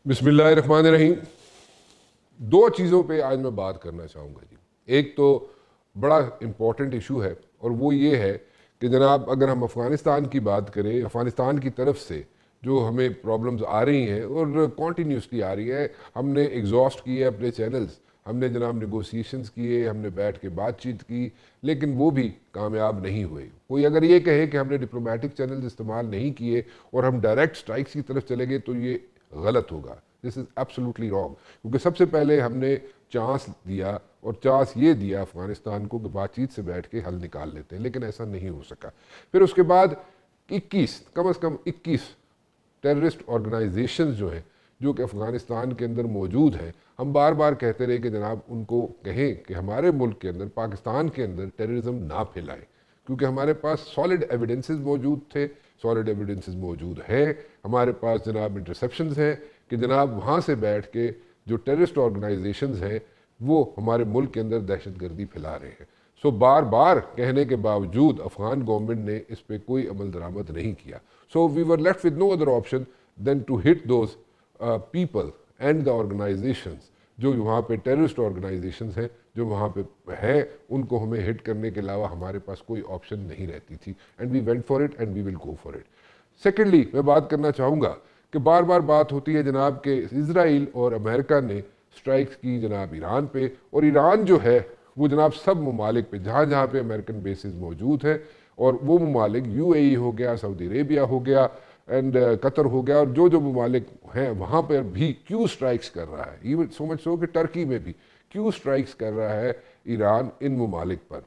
بسم اللہ الرحمن الرحیم. دو چیزوں پہ آج میں بات کرنا چاہوں گا جی. ایک تو بڑا امپورٹنٹ ایشو ہے اور وہ یہ ہے کہ جناب اگر ہم افغانستان کی بات کریں، افغانستان کی طرف سے جو ہمیں پرابلمز آ رہی ہیں اور کنٹینیوسلی آ رہی ہے، ہم نے ایگزاسٹ کیے اپنے چینلز، ہم نے جناب نیگوسیشنز کیے، ہم نے بیٹھ کے بات چیت کی، لیکن وہ بھی کامیاب نہیں ہوئے. کوئی اگر یہ کہے کہ ہم نے ڈپلومیٹک چینلز استعمال نہیں کیے اور ہم ڈائریکٹ سٹرائکس کی طرف چلے گئے تو یہ غلط ہوگا. دس از ایبسولوٹلی رانگ. کیونکہ سب سے پہلے ہم نے چانس دیا اور چانس یہ دیا افغانستان کو کہ بات چیت سے بیٹھ کے حل نکال لیتے ہیں، لیکن ایسا نہیں ہو سکا. پھر اس کے بعد 21 کم از کم 21 ٹیررسٹ آرگنائزیشنز جو ہیں جو کہ افغانستان کے اندر موجود ہیں، ہم بار بار کہتے رہے کہ جناب ان کو کہیں کہ ہمارے ملک کے اندر، پاکستان کے اندر ٹیررزم نہ پھیلائیں، کیونکہ ہمارے پاس سالڈ ایویڈنسز موجود تھے، سالڈ ایویڈنسز موجود ہیں. ہمارے پاس جناب انٹرسیپشنز ہیں کہ جناب وہاں سے بیٹھ کے جو ٹیررسٹ آرگنائزیشنز ہیں وہ ہمارے ملک کے اندر دہشت گردی پھیلا رہے ہیں. سو بار بار کہنے کے باوجود افغان گورنمنٹ نے اس پہ کوئی عمل درآمد نہیں کیا. So we were left with no other option then to hit those people and the organisations جو وہاں پہ ٹیررسٹ آرگنائزیشنز ہیں جو وہاں پہ ہے، ان کو ہمیں ہٹ کرنے کے علاوہ ہمارے پاس کوئی آپشن نہیں رہتی تھی. And we went for it and we will go for it. Secondly میں بات کرنا چاہوں گا کہ بار بار بات ہوتی ہے جناب کہ اسرائیل اور امریکہ نے سٹرائکس کی جناب ایران پہ، اور ایران جو ہے وہ جناب سب ممالک پہ جہاں جہاں پہ امریکن بیسز موجود ہیں، اور وہ ممالک یو اے ای ہو گیا، سعودی عربیہ ہو گیا اینڈ قطر ہو گیا، اور جو ممالک ہیں وہاں پر بھی کیوں سٹرائکس کر رہا ہے. ایون سو مچ سو کہ ٹرکی میں بھی کیوں سٹرائکس کر رہا ہے ایران ان ممالک پر.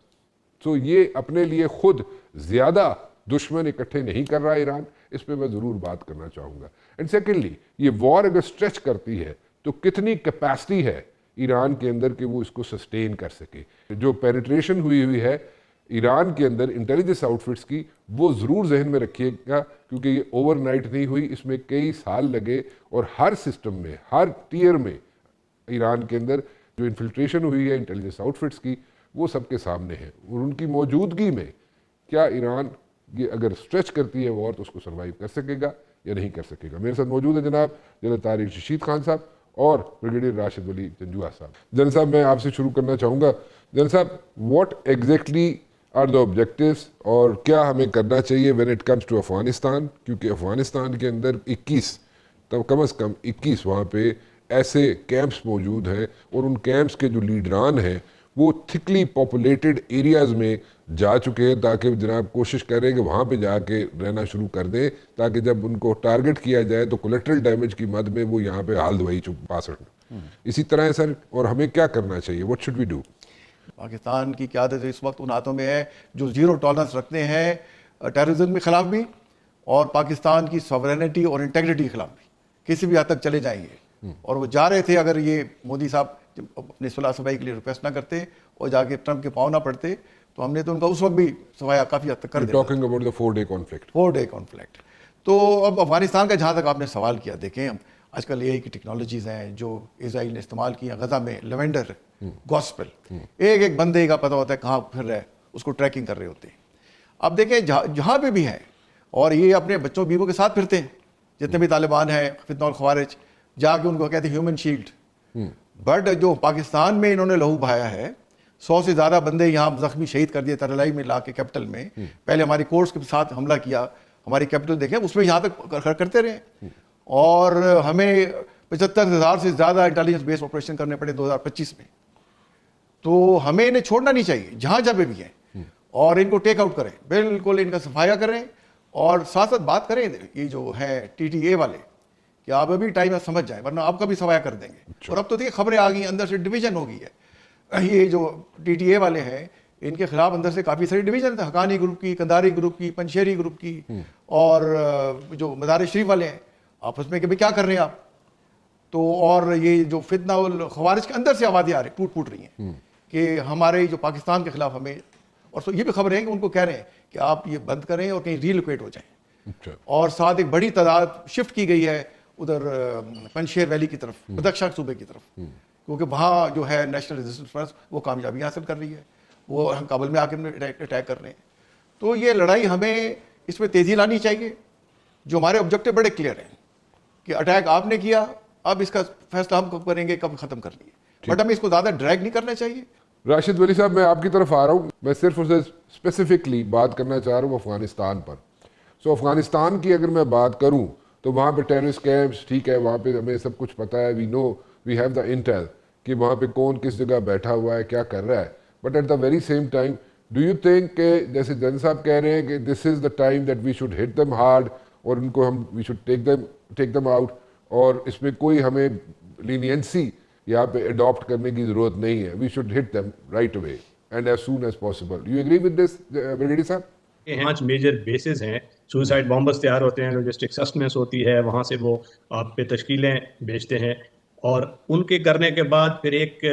سو یہ اپنے لیے خود زیادہ دشمن اکٹھے نہیں کر رہا ایران، اس پہ میں ضرور بات کرنا چاہوں گا. اینڈ سیکنڈلی یہ وار اگر سٹریچ کرتی ہے تو کتنی کیپیسٹی ہے ایران کے اندر کہ وہ اس کو سسٹین کر سکے. جو پینیٹریشن ہوئی ہے ایران کے اندر انٹیلیجنس آؤٹ فٹس کی، وہ ضرور ذہن میں رکھیے گا، کیونکہ یہ اوور نائٹ نہیں ہوئی، اس میں کئی سال لگے، اور ہر سسٹم میں، ہر ٹیئر میں ایران کے اندر جو انفلٹریشن ہوئی ہے انٹیلیجنس آؤٹ فٹس کی وہ سب کے سامنے ہے. اور ان کی موجودگی میں کیا ایران یہ اگر اسٹریچ کرتی ہے وار تو اس کو سروائیو کر سکے گا یا نہیں کر سکے گا. میرے ساتھ موجود ہے جناب جنرل طارق رشید خان صاحب اور بریگیڈیئر راشد ولی جنجوعہ صاحب. جنرل صاحب میں آپ سے شروع کرنا چاہوں گا. جنرل صاحب what exactly are the objectives اور کیا ہمیں کرنا چاہیے when it comes to Afghanistan, کیونکہ افغانستان کے اندر 21 کم از کم 21 وہاں پہ ایسے کیمپس موجود ہیں، اور ان کیمپس کے جو لیڈران ہیں وہ تھکلی پاپولیٹڈ ایریاز میں جا چکے ہیں، تاکہ جناب کوشش کریں کہ وہاں پہ جا کے رہنا شروع کر دیں، تاکہ جب ان کو ٹارگٹ کیا جائے تو کولیٹرل ڈیمیج کی مد میں وہ یہاں پہ حال دوائی پا سکیں. اسی طرح ہے سر، اور ہمیں کیا کرنا چاہیے، what should we do? Pakistan کی قیادت اس وقت ان ہاتھوں میں ہے جو زیرو ٹالرنس رکھتے ہیں ٹیررزم کے خلاف بھی، اور پاکستان کی سوورینٹی اور انٹیگریٹی کے خلاف بھی کسی بھی حد تک چلے جائیں گے. اور وہ جا رہے تھے، اگر یہ مودی صاحب اپنے صلح صفائی کے لیے ریکویسٹ نہ کرتے اور جا کے ٹرمپ کے پاؤں نہ پڑتے تو ہم نے تو ان کا اس وقت بھی صفایا کافی حد تک کر دیا. Talking about the 4-day conflict. 4-day conflict. تو اب افغانستان کا جہاں تک آپ نے سوال کیا، دیکھیں ہم آج کل AI کی ٹیکنالوجیز ہیں جو اسرائیل نے استعمال کی ہیں غزہ میں، لیونڈر گاسپل، ایک بندے کا پتہ ہوتا ہے کہاں پھر رہا ہے، اس کو ٹریکنگ کر رہے ہوتے ہیں. اب دیکھیں جہاں پہ بھی ہیں، اور یہ اپنے بچوں بیووں کے ساتھ پھرتے ہیں، جتنے بھی طالبان ہیں، فتنہ الخوارج، جا کے ان کو کہتے ہیں ہیومن شیلڈ. بٹ جو پاکستان میں انہوں نے لہو بہایا ہے، 100 سے زیادہ بندے یہاں زخمی شہید کر دیے ترلائی میں لا کے کیپٹل میں. پہلے ہماری کورٹس کے ساتھ حملہ کیا، ہماری کیپٹل دیکھیں اس میں یہاں تک کرتے رہے، اور ہمیں 75,000 سے زیادہ انٹیلیجنس بیس آپریشن کرنے پڑے 2025 میں. تو ہمیں انہیں چھوڑنا نہیں چاہیے جہاں جب بھی ہیں، اور ان کو ٹیک آؤٹ کریں، بالکل ان کا صفایا کریں، اور ساتھ ساتھ بات کریں یہ جو ہے TTA والے کہ آپ ابھی ٹائم سمجھ جائیں ورنہ آپ کا بھی صفایا کر دیں گے. اور اب تو دیکھیں خبریں آ گئی، اندر سے ڈویژن ہو گئی ہے. یہ جو TTA والے ہیں ان کے خلاف اندر سے کافی ساری ڈویژن تھے، حقانی گروپ کی، کنداری گروپ کی، پنشیری گروپ کی، اور جو مزار شریف والے ہیں آپس میں کہ بھئی کیا کر رہے ہیں آپ. تو اور یہ جو فتنہ الخوارج کے اندر سے آوازیں آ رہی ٹوٹ رہی ہیں کہ ہمارے جو پاکستان کے خلاف ہمیں، اور یہ بھی خبریں ہیں کہ ان کو کہہ رہے ہیں کہ آپ یہ بند کریں اور کہیں ریلوکیٹ ہو جائیں. اور ساتھ ایک بڑی تعداد شفٹ کی گئی ہے ادھر پنشیر ویلی کی طرف، بدخشاں صوبے کی طرف، کیونکہ وہاں جو ہے نیشنل ریزسٹنس فرنٹ وہ کامیابی حاصل کر رہی ہے، وہ کابل میں آ کے اٹیک کر رہے ہیں. تو یہ لڑائی ہمیں اس میں تیزی لانی چاہیے. جو ہمارے آبجیکٹو بڑے کلیئر ہیں کہ اٹیک آپ نے کیا اب اس کا فیصلہ ہم کب کریں گے, کب ختم کر لیے, بٹ ہمیں اس کو زیادہ ڈریگ نہیں کرنا چاہیے. راشد ولی صاحب, میں آپ کی طرف آ رہا ہوں. میں صرف اسے اسپیسیفکلی بات کرنا چاہ رہا ہوں افغانستان پر. سو افغانستان کی اگر میں بات کروں تو وہاں پہ ٹیررسٹ کیمپس, ٹھیک ہے, وہاں پہ ہمیں سب کچھ پتہ ہے, وی نو, وی ہیو دا انٹیل کہ وہاں پہ کون کس جگہ بیٹھا ہوا ہے, کیا کر رہا ہے. But at the very same time do you think کہ جیسے جن صاحب کہہ رہے ہیں کہ this is the time that we should hit them hard, اور ان کو ہم we should take them out, اور اس میں کوئی ہمیں لینینسی یہاں پہ اڈاپٹ کرنے کی ضرورت نہیں ہے, we should hit them right away and as soon as possible. You agree with this brigadier صاحب؟ 5 میجر بیسز ہیں, سوسائڈ بامبرز تیار ہوتے ہیں, لوجسٹک سسٹنس ہوتی ہے, وہاں سے وہ آپ پہ تشکیلیں بھیجتے ہیں, اور ان کے کرنے کے بعد پھر ایک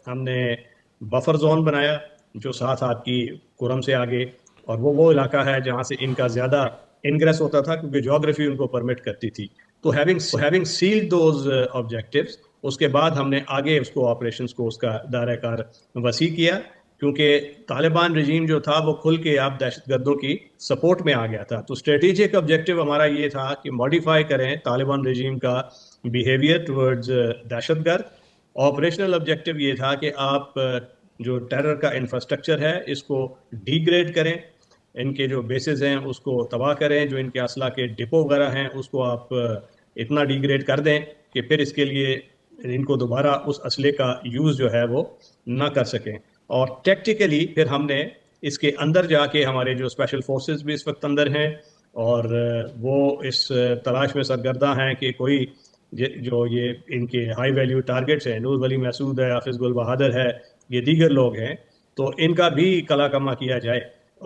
ہم نے بفر زون بنایا جو ساتھ آپ کی کرم سے آگے, اور وہ علاقہ ہے جہاں سے ان کا زیادہ انگریس ہوتا تھا کیونکہ جغرافی ان کو پرمٹ کرتی تھی. تو ہیونگ سیلڈ دوز آبجیکٹیوز, اس کے بعد ہم نے آگے اس کو آپریشنز کو اس کا دائرہ کار وسیع کیا, کیونکہ طالبان رجیم جو تھا وہ کھل کے اب دہشت گردوں کی سپورٹ میں آ گیا تھا. تو اسٹریٹجک آبجیکٹیو ہمارا یہ تھا کہ ماڈیفائی کریں طالبان رجیم کا بیہیویئر ٹورڈز دہشت گرد. آپریشنل آبجیکٹیو یہ تھا کہ آپ جو ٹیرر کا انفراسٹرکچر ہے اس کو ڈی گریڈ کریں, ان کے جو بیسز ہیں اس کو تباہ کریں, جو ان کے اسلحہ کے ڈپو وغیرہ ہیں اس کو آپ اتنا ڈی گریڈ کر دیں کہ پھر اس کے لیے ان کو دوبارہ اس اسلحے کا یوز جو ہے وہ نہ کر سکیں. اور ٹیکٹیکلی پھر ہم نے اس کے اندر جا کے, ہمارے جو اسپیشل فورسز بھی اس وقت اندر ہیں اور وہ اس تلاش میں سرگرداں ہیں کہ کوئی جو یہ ان کے ہائی ویلیو ٹارگٹس ہیں, نور ولی محسود ہے, حافظ گل بہادر ہے, یہ دیگر لوگ ہیں, تو ان کا بھی کلا کما کیا جائے.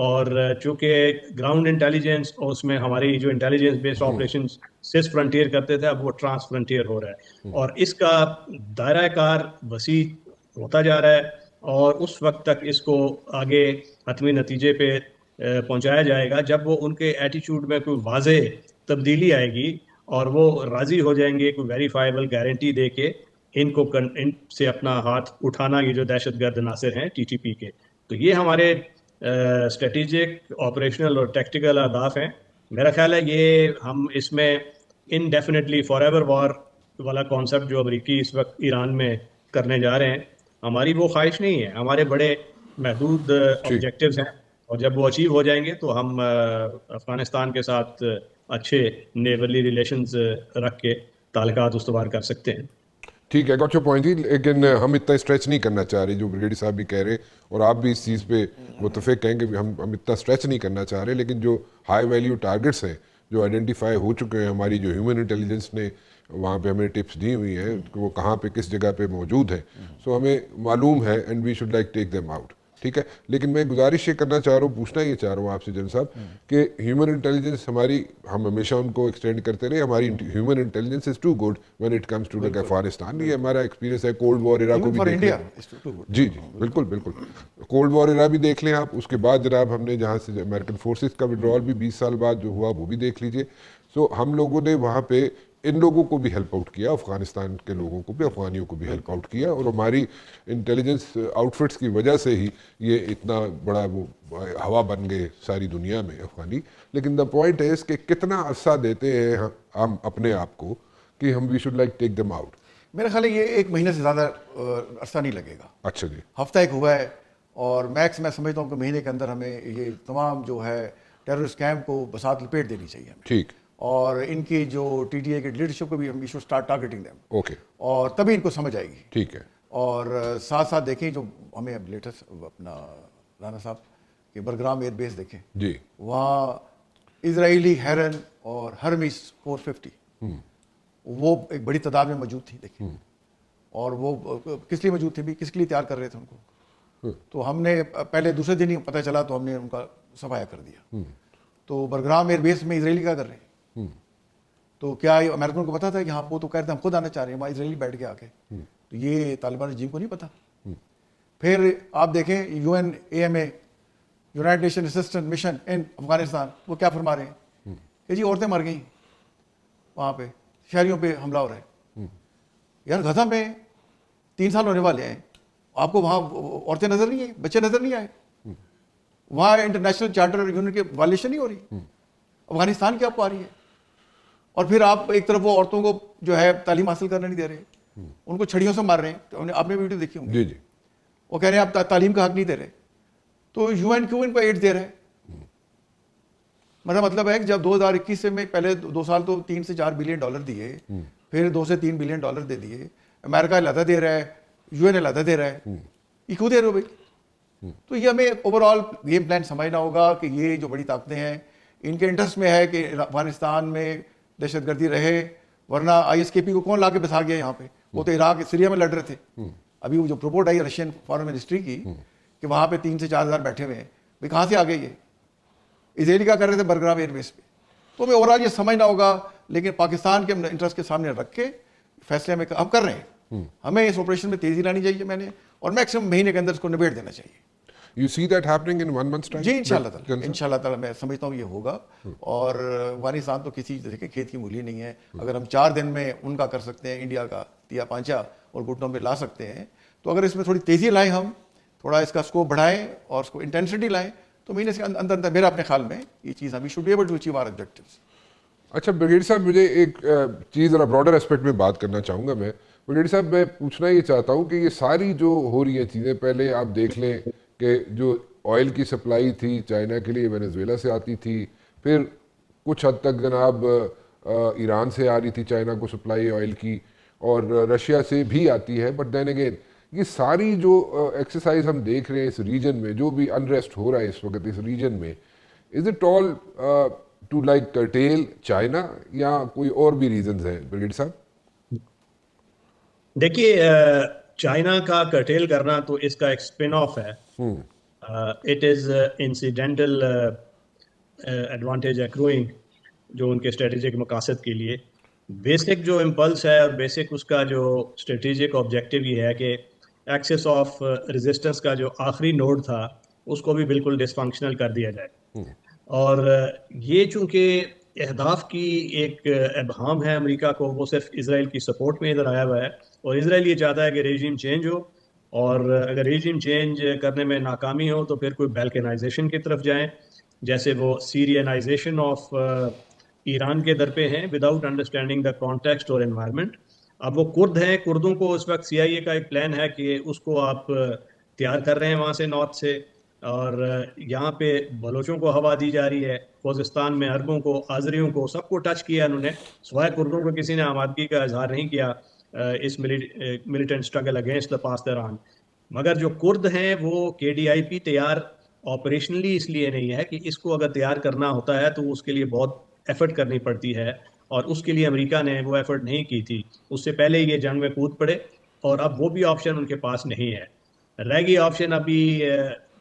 اور چونکہ گراؤنڈ انٹیلیجنس اور اس میں ہماری جو انٹیلیجنس بیسڈ آپریشنز سس فرنٹیئر کرتے تھے, اب وہ ٹرانس فرنٹیئر ہو رہا ہے, اور اس کا دائرہ کار وسیع ہوتا جا رہا ہے, اور اس وقت تک اس کو آگے حتمی نتیجے پہ پہنچایا جائے گا جب وہ ان کے ایٹیچیوڈ میں کوئی واضح تبدیلی آئے گی اور وہ راضی ہو جائیں گے کوئی ویریفائیبل گارنٹی دے کے ان کو ان سے اپنا ہاتھ اٹھانا, یہ جو دہشت گرد عناصر ہیں ٹی ٹی پی کے. تو یہ ہمارے اسٹریٹجک, آپریشنل اور ٹیکٹیکل اہداف ہیں. میرا خیال ہے یہ ہم اس میں انڈیفینیٹلی فار ایور وار والا کانسیپٹ جو امریکی اس وقت ایران میں کرنے جا رہے ہیں, ہماری وہ خواہش نہیں ہے. ہمارے بڑے محدود آبجیکٹیوز ہیں, اور جب وہ اچیو ہو جائیں گے تو ہم افغانستان کے ساتھ اچھے نیبرلی ریلیشنز رکھ کے تعلقات استوار کر سکتے ہیں. ٹھیک ہے, گاٹ یور پوائنٹ. لیکن ہم اتنا اسٹریچ نہیں کرنا چاہ رہے, جو بریگیڈی صاحب بھی کہہ رہے, اور آپ بھی اس چیز پہ متفق ہیں کہ ہم اتنا اسٹریچ نہیں کرنا چاہ رہے, لیکن جو ہائی ویلیو ٹارگٹس ہیں جو آئیڈینٹیفائی ہو چکے ہیں, ہماری جو ہیومن انٹیلیجنس نے وہاں پہ ہمیں ٹپس دی ہوئی ہیں کہ وہ کہاں پہ کس جگہ پہ موجود ہیں, سو ہمیں معلوم ہے and we should like take them out. ٹھیک ہے, لیکن میں گزارش یہ کرنا چاہ رہا ہوں, پوچھنا یہ چاہ رہا ہوں آپ سے جن صاحب کہ ہیومن انٹیلیجنس ہماری, ہم ہمیشہ ان کو ایکسٹینڈ کرتے رہے, ہماری human intelligence is too good when it comes to Afghanistan. یہ ہمارا ایکسپیرینس ہے, کولڈ وار ایرا کو بھی دیکھ لیں. جی جی بالکل بالکل, کولڈ وار ایرا بھی دیکھ لیں آپ, اس کے بعد جناب ہم نے جہاں سے امریکن فورسز کا وڈرال بھی 20 سال بعد جو ہوا وہ بھی دیکھ لیجیے. سو ہم لوگوں نے وہاں پہ ان لوگوں کو بھی ہیلپ آؤٹ کیا, افغانستان کے لوگوں کو بھی, افغانیوں کو بھی ہیلپ آؤٹ کیا, اور ہماری انٹیلیجنس آؤٹ فٹس کی وجہ سے ہی یہ اتنا بڑا وہ ہوا بن گئے ساری دنیا میں افغانی. لیکن دا پوائنٹ ہے کہ کتنا عرصہ دیتے ہیں ہم اپنے آپ کو کہ ہم we should like take them out. میرا خیال ہے یہ 1 مہینے سے زیادہ عرصہ نہیں لگے گا. اچھا جی, ہفتہ ایک ہوا ہے, اور میکس میں سمجھتا ہوں کہ مہینے کے اندر ہمیں یہ تمام جو ہے ٹیررسٹ کیمپ کو بساط لپیٹ دینی چاہیے ہمیں. ٹھیک, اور ان کی جو ٹی ٹی اے کے لیڈرشپ کو بھی ہم should start targeting them. Okay, اور تبھی ان کو سمجھ آئے گی. ٹھیک ہے. اور ساتھ ساتھ دیکھیں جو ہمیں اب لیٹسٹ اپنا رانا صاحب کہ برگرام ایئر بیس دیکھیں جی, وہاں اسرائیلی ہیرن اور ہرمیس 450 وہ ایک بڑی تعداد میں موجود تھی. دیکھیں, اور وہ کس لیے موجود تھے بھی, کس کے لیے تیار کر رہے تھے ان کو. تو ہم نے پہلے دوسرے دن ہی پتہ چلا تو ہم نے ان کا صفایا کر دیا. تو برگرام ایئر بیس میں اسرائیلی کیا کر رہے ہیں, تو کیا امریکن کو پتا تھا کہ ہاں وہ تو کہہ رہے تھے ہم خود آنا چاہ رہے ہیں, وہاں اسرائیلی بیٹھ کے آ کے, تو یہ طالبان رجیم کو نہیں پتا. پھر آپ دیکھیں U N A M A, United Nation Assistant Mission in Afghanistan, وہ کیا فرما رہے ہیں کہ جی عورتیں مر گئیں, وہاں پہ شہریوں پہ حملہ ہو رہا ہے. یار غزہ میں 3 سال ہونے والے ہیں, آپ کو وہاں عورتیں نظر نہیں آئیں, بچے نظر نہیں آئے, وہاں انٹرنیشنل چارٹر یونین کی وائلیشن نہیں ہو رہی, افغانستان کی آپ کو آ رہی ہے. اور پھر آپ ایک طرف وہ عورتوں کو جو ہے تعلیم حاصل کرنے نہیں دے رہے, ان کو چھڑیوں سے مار رہے ہیں. تو آپ نے ویڈیو دیکھی ہوں گی, جی جی, وہ کہہ رہے ہیں آپ تعلیم کا حق نہیں دے رہے, تو یو این کیوں ان کو ایڈ دے رہا ہے؟ میرا مطلب ہے کہ جب 2021 سے میں پہلے 2 سال تو 3 سے 4 بلین ڈالر دیے, پھر 2 سے 3 بلین ڈالر دے دیے, امریکہ علیحدہ دے رہا ہے, یو این علیحدہ دے رہا ہے, یہ کیوں دے رہے ہو بھائی؟ تو یہ ہمیں اوور آل گیم پلان سمجھنا ہوگا کہ یہ جو بڑی طاقتیں ہیں ان کے انٹرسٹ میں ہے کہ افغانستان میں دہشت گردی رہے, ورنہ آئی ایس کے پی کو کون لا کے بسا گیا یہاں پہ؟ وہ تو عراق سیریا میں لڑ رہے تھے. ابھی وہ جو رپورٹ آئی رشین فارن منسٹری کی کہ وہاں پہ 3 سے 4 ہزار بیٹھے ہوئے ہیں, بھائی کہاں سے آ گئے یہ؟ اسرائیل کیا کر رہے تھے برگرام ایئر بیس پہ. تو ہمیں اوور آل یہ سمجھنا ہوگا, لیکن پاکستان کے انٹرسٹ کے سامنے رکھ کے فیصلے ہمیں ہم کر رہے ہیں. ہمیں اس آپریشن میں تیزی لانی چاہیے میں نے, اور میکسیمم مہینے کے اندر اس کو نبیڑ دینا چاہیے. You see that happening in 1 month's time? جی انشاءاللہ تعالیٰ میں سمجھتا ہوں یہ ہوگا. اور افغانستان تو کسی دیکھیں کھیت کی مولی نہیں ہے. اگر ہم 4 دن میں ان کا کر سکتے ہیں, انڈیا کا تیا پانچا اور گھٹنوں میں لا سکتے ہیں, تو اگر اس میں تھوڑی تیزی لائیں, ہم تھوڑا اس کا اسکوپ بڑھائیں اور اس کو انٹینسٹی لائیں, تو مہینے سے اندر میرا اپنے خیال میں یہ چیز ہم should be able to achieve our objectives. اچھا بریگیڈ صاحب, مجھے ایک چیز ذرا براڈر اسپیکٹ میں بات کرنا چاہوں گا. میں بریگیڈ صاحب میں پوچھنا یہ چاہتا ہوں کہ یہ ساری جو ہو رہی ہیں چیزیں, پہلے آپ دیکھ لیں کہ جو آئل کی سپلائی تھی چائنا کے لیے وینیزویلا سے آتی تھی, پھر کچھ حد تک جناب ایران سے آ رہی تھی چائنا کو سپلائی آئل کی, اور رشیا سے بھی آتی ہے. بٹ دین اگین یہ ساری جو ایکسرسائز ہم دیکھ رہے ہیں اس ریجن میں, جو بھی انریسٹ ہو رہا ہے اس وقت اس ریجن میں, is it all to like critical China یا کوئی اور بھی ریزنز ہیں بریگیڈ صاحب؟ دیکھیے, چائنا کا کرٹیل کرنا تو اس کا ایک اسپن آف ہے. اٹ از انسیڈنٹل ایڈوانٹیج ایکروئنگ جو ان کے اسٹریٹجک مقاصد کے لیے. بیسک جو امپلس ہے اور بیسک اس کا جو اسٹریٹجک آبجیکٹیو یہ ہے کہ ایکسس آف ریزسٹنس کا جو آخری نوڈ تھا اس کو بھی بالکل ڈسفنکشنل کر دیا جائے. اور یہ چونکہ اہداف کی ایک ابہام ہے امریکہ کو, وہ صرف اسرائیل کی سپورٹ میں ادھر آیا ہوا ہے, اور اسرائیل یہ چاہتا ہے کہ ریجیم چینج ہو, اور اگر ریجیم چینج کرنے میں ناکامی ہو تو پھر کوئی بیلکنائزیشن کی طرف جائیں, جیسے وہ سیرینائزیشن آف ایران کے در پہ ہیں وداؤٹ انڈرسٹینڈنگ دا کانٹیکسٹ اور انوائرمنٹ. اب وہ کرد ہیں, کردوں کو اس وقت CIA کا ایک پلان ہے کہ اس کو آپ تیار کر رہے ہیں وہاں سے نارتھ سے, اور یہاں پہ بلوچوں کو ہوا دی جا رہی ہے, خوزستان میں عربوں کو, آذریوں کو, سب کو ٹچ کیا انہوں نے, سوائے کردوں کو کسی نے آمادگی کا اظہار نہیں کیا اس ملیٹنٹ اسٹرگل اگینسٹ دا پاستران. مگر جو کرد ہیں وہ KDIP تیار آپریشنلی اس لیے نہیں ہے کہ اس کو اگر تیار کرنا ہوتا ہے تو اس کے لیے بہت ایفرٹ کرنی پڑتی ہے, اور اس کے لیے امریکہ نے وہ ایفرٹ نہیں کی تھی. اس سے پہلے یہ جنگ میں کود پڑے, اور اب وہ بھی آپشن ان کے پاس نہیں ہے. رہ گئی آپشن ابھی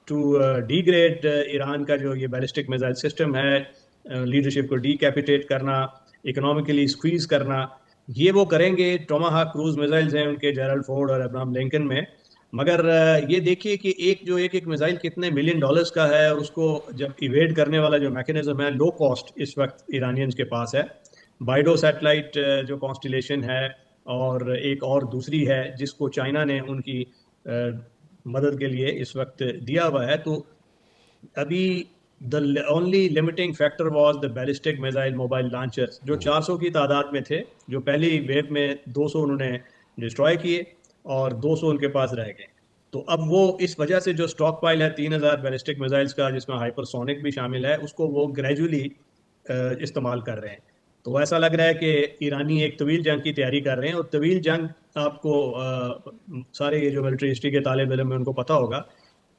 ٹو ڈی گریڈ ایران کا جو یہ بیلسٹک میزائل سسٹم ہے, لیڈرشپ کو ڈی کیپیٹیٹ کرنا, اکنامکلی اسکویز کرنا. یہ وہ کریں گے. ٹوماہاک کروز میزائلز ہیں ان کے جیرلڈ فورڈ اور ابراہم لنکن میں, مگر یہ دیکھیے کہ ایک میزائل کتنے $1 ملین کا ہے, اور اس کو جب ایویڈ کرنے والا جو میکینزم ہے لو کاسٹ اس وقت ایرانینز کے پاس ہے. بائیڈو سیٹلائٹ جو کانسٹیلیشن ہے, اور ایک اور دوسری ہے جس کو چائنا نے ان کی مدد کے لیے اس وقت دیا ہوا ہے. تو ابھی the only limiting factor was the ballistic missile mobile launchers جو 400 کی تعداد میں تھے, جو پہلی ویو میں 200 انہوں نے ڈسٹرائے کیے اور 200 ان کے پاس رہ گئے. تو اب وہ اس وجہ سے جو اسٹاک پائل ہے 3000 بیلسٹک میزائلز کا, جس میں ہائپر سونک بھی شامل ہے, اس کو وہ گریجولی استعمال کر رہے ہیں. تو ایسا لگ رہا ہے کہ ایرانی ایک طویل جنگ کی تیاری کر رہے ہیں, اور طویل جنگ آپ کو سارے یہ جو ملٹری ہسٹری کے طالب علم ہیں ان کو پتہ ہوگا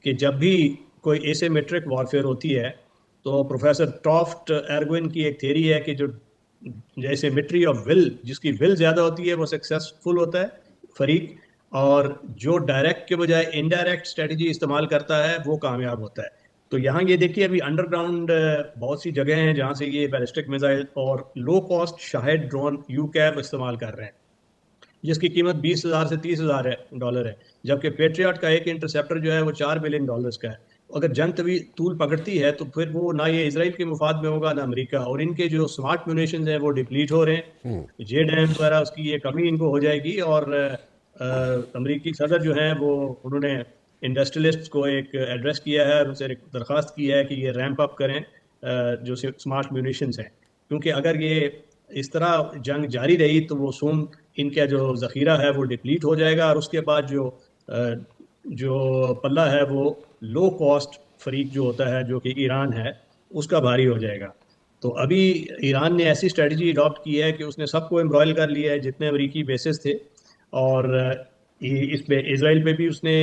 کہ جب بھی کوئی ایسے میٹرک وارفیئر ہوتی ہے تو پروفیسر ٹافٹ ایرگوئن کی ایک تھیری ہے کہ جو جیسے میٹری آف ول, جس کی ول زیادہ ہوتی ہے وہ سکسیسفل ہوتا ہے فریق, اور جو ڈائریکٹ کے بجائے انڈائریکٹ اسٹریٹجی استعمال کرتا ہے وہ کامیاب ہوتا ہے. تو یہاں یہ دیکھیے ابھی انڈر گراؤنڈ بہت سی جگہیں ہیں جہاں سے یہ بیلسٹک میزائل اور لو کاسٹ شاہد ڈرون UCAV استعمال کر رہے ہیں, جس کی قیمت $20,000 سے $30,000 ہے, جبکہ پیٹریاٹ کا ایک انٹرسیپٹر جو ہے وہ $4 بلین کا ہے. اگر جنگ طول پکڑتی ہے تو پھر وہ نہ یہ اسرائیل کے مفاد میں ہوگا نہ امریکہ, اور ان کے جو سمارٹ میونیشنز ہیں وہ ڈپلیٹ ہو رہے ہیں. JDAM وغیرہ اس کی یہ کمی ان کو ہو جائے گی, اور امریکی صدر جو ہیں وہ انہوں نے انڈسٹریلسٹ کو ایک ایڈریس کیا ہے اور ان سے درخواست کی ہے کہ یہ ریمپ اپ کریں جو سمارٹ میونیشنز ہیں, کیونکہ اگر یہ اس طرح جنگ جاری رہی تو وہ سون ان کا جو ذخیرہ ہے وہ ڈپلیٹ ہو جائے گا، اور اس کے بعد جو پلہ ہے وہ لو کاسٹ فریق جو ہوتا ہے جو کہ ایران ہے اس کا بھاری ہو جائے گا۔ تو ابھی ایران نے ایسی اسٹریٹجی اڈاپٹ کی ہے کہ اس نے سب کو امبرائل کر لیا ہے جتنے امریکی بیسز تھے، اور اس پہ اسرائیل پہ بھی اس نے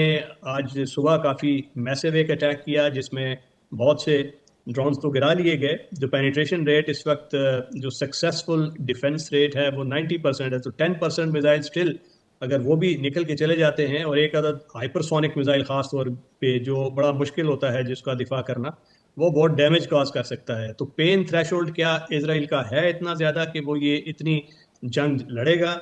آج صبح کافی میسو ایک اٹیک کیا جس میں بہت سے ڈرونز تو گرا لیے گئے۔ جو پینیٹریشن ریٹ اس وقت جو سکسیسفل ڈیفنس ریٹ ہے وہ 90% ہے، تو 10% میزائل اسٹل اگر وہ بھی نکل کے چلے جاتے ہیں، اور ایک عدد ہائپرسونک میزائل خاص طور پہ جو بڑا مشکل ہوتا ہے جس کا دفاع کرنا، وہ بہت ڈیمیج کاز کر سکتا ہے۔ تو پین تھریش ہولڈ کیا اسرائیل کا ہے اتنا زیادہ کہ وہ یہ اتنی جنگ لڑے گا؟